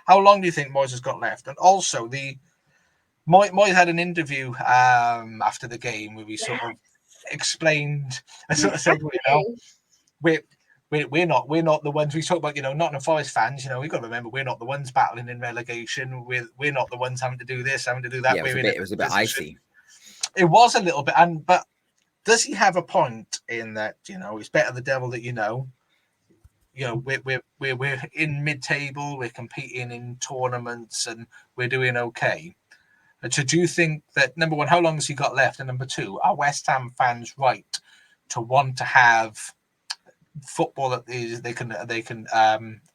how long do you think Moyes has got left? And also, Moyes had an interview after the game where he sort of explained and sort of said, we're not the ones we talk about. Nottingham Forest fans. We've got to remember we're not the ones battling in relegation. We're not the ones having to do this, having to do that. Yeah, it was a bit icy. It was a little bit, but does he have a point in that? It's better the devil that you know. We're in mid-table. We're competing in tournaments, and we're doing okay. So do you think that, number one, how long has he got left? And number two, are West Ham fans right to want to have football that they can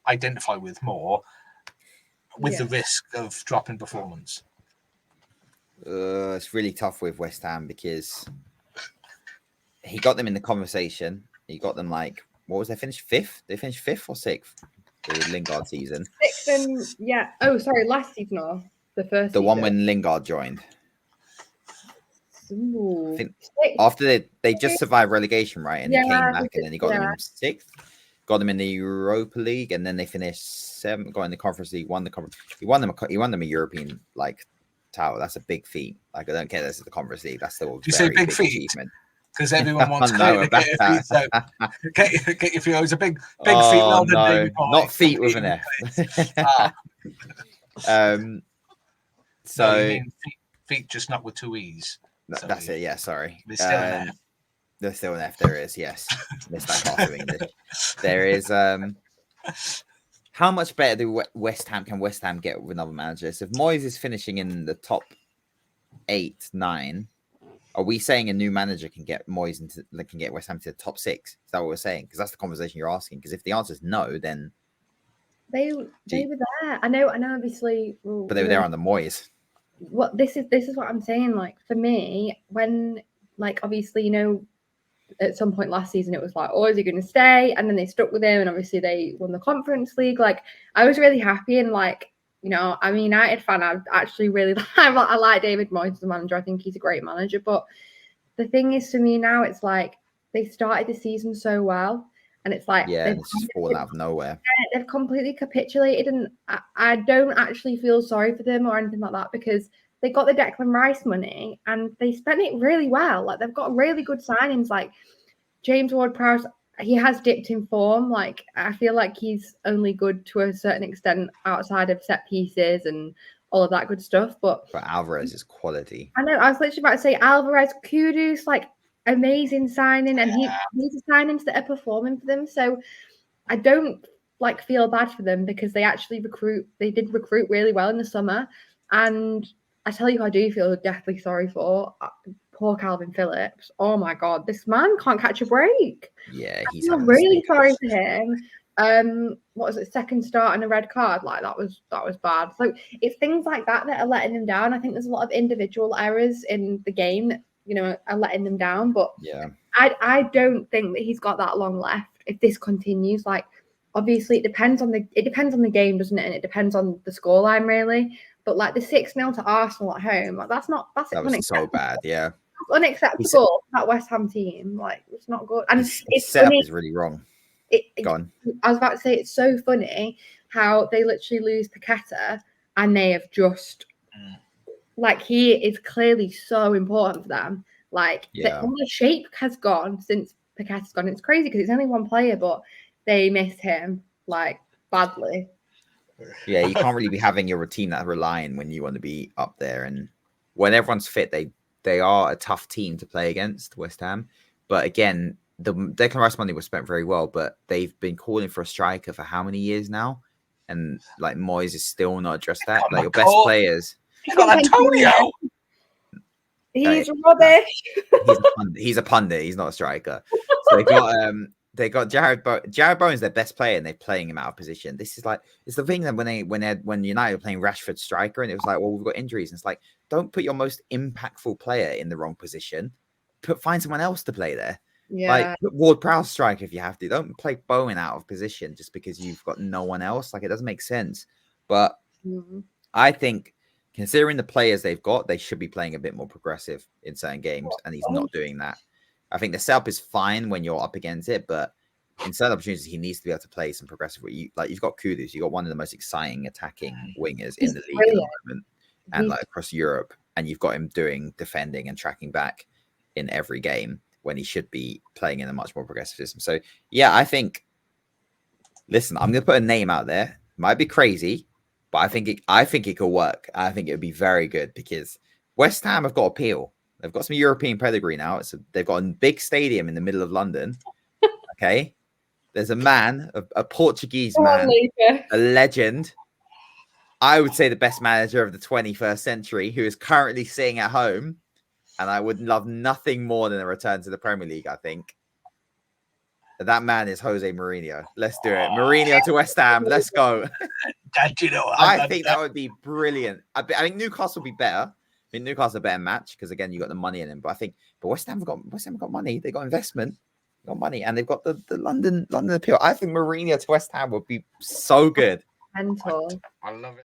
identify with more, with the risk of dropping performance? It's really tough with West Ham because he got them in the conversation. He got them what was they finished fifth? They finished fifth or sixth the Lingard season. Sixth and last season or the first. The one when Lingard joined. Ooh. I think after they just survived relegation, right? And they came back and then he got them in sixth, got them in the Europa League, and then they finished seventh, got in the Conference League, won the conference. He won them a European title. That's a big feat. I don't care. This is the Conference League. That's still you say big feat achievement. Because everyone wants to get your feet. So get your feet. It was a big feet. Well done, not feet with an F. So feet, just not with two E's. So that's it. Yeah, sorry. There's still an F. There's still an F. There is. Yes, missed that class of English. There is. How much better can West Ham get with another manager? So if Moyes is finishing in the top 8, 9. Are we saying a new manager can get Moyes can get West Ham to the top 6? Is that what we're saying? Because that's the conversation you're asking. Because if the answer is no, then they were there. I know. Obviously, but they were there under Moyes. What this is what I'm saying. For me, when obviously at some point last season it was is he going to stay? And then they stuck with him, and obviously they won the Conference League. I was really happy and I'm a United fan. I actually really I like David Moyes as a manager. I think he's a great manager. But the thing is, for me now, it's they started the season so well, and it's they've just fallen out of nowhere. They've completely capitulated, and I don't actually feel sorry for them or anything like that because they got the Declan Rice money and they spent it really well. They've got really good signings, James Ward-Prowse. He has dipped in form. I feel like he's only good to a certain extent outside of set pieces and all of that good stuff. But Alvarez is quality. I know. I was literally about to say Alvarez, Kudus, amazing signing, and these are signings that are performing for them. So I don't feel bad for them because they actually recruit. They did recruit really well in the summer, and I tell you, who I do feel deathly sorry for. Poor Calvin Phillips. Oh my God, this man can't catch a break. Yeah, he's really sorry for him. What was it? Second start and a red card. That was bad. So it's things like that are letting them down. I think there's a lot of individual errors in the game that are letting them down. But yeah, I don't think that he's got that long left if this continues. Obviously, it depends on the game, doesn't it? And it depends on the scoreline, really. But the 6-0 to Arsenal at home, that was so bad. Yeah. Unacceptable. That West Ham team, it's not good. And it's setup is really wrong. Gone. I was about to say it's so funny how they literally lose Paqueta and they have just he is clearly so important for them. The shape has gone since Paqueta's gone. It's crazy because it's only one player, but they miss him badly. Yeah, you can't really be having your routine that relying when you want to be up there, and when everyone's fit, they are a tough team to play against, West Ham. But again, the Declan Rice money was spent very well, but they've been calling for a striker for how many years now? And Moyes is still not addressed that. Your best players. You got Antonio. He's rubbish. He's a pundit. He's not a striker. So they got Jared Bowen's their best player, and they're playing him out of position. This is it's the thing that when United were playing Rashford striker, and it was we've got injuries, and it's don't put your most impactful player in the wrong position. Find someone else to play there. Yeah. Put Ward-Prowse striker if you have to. Don't play Bowen out of position just because you've got no one else. It doesn't make sense. But I think considering the players they've got, they should be playing a bit more progressive in certain games, and he's not doing that. I think the setup is fine when you're up against it, but in certain opportunities, he needs to be able to play some progressive. You've got Kudus, you've got one of the most exciting attacking wingers in the league at the moment, and like across Europe, and you've got him doing defending and tracking back in every game when he should be playing in a much more progressive system. So yeah, I think. Listen, I'm going to put a name out there. Might be crazy, but I think it could work. I think it would be very good because West Ham have got appeal. They've got some European pedigree now. They've got a big stadium in the middle of London. Okay. There's a man, a Portuguese man, a legend. I would say the best manager of the 21st century who is currently sitting at home. And I would love nothing more than a return to the Premier League, I think. That man is Jose Mourinho. Let's do it. Mourinho to West Ham. Let's go. I think that would be brilliant. I think Newcastle would be better. I think Newcastle a better match because again you got the money in them. But West Ham have got money. They got investment, they got money, and they've got the London appeal. I think Mourinho to West Ham would be so good. Mental. I love it.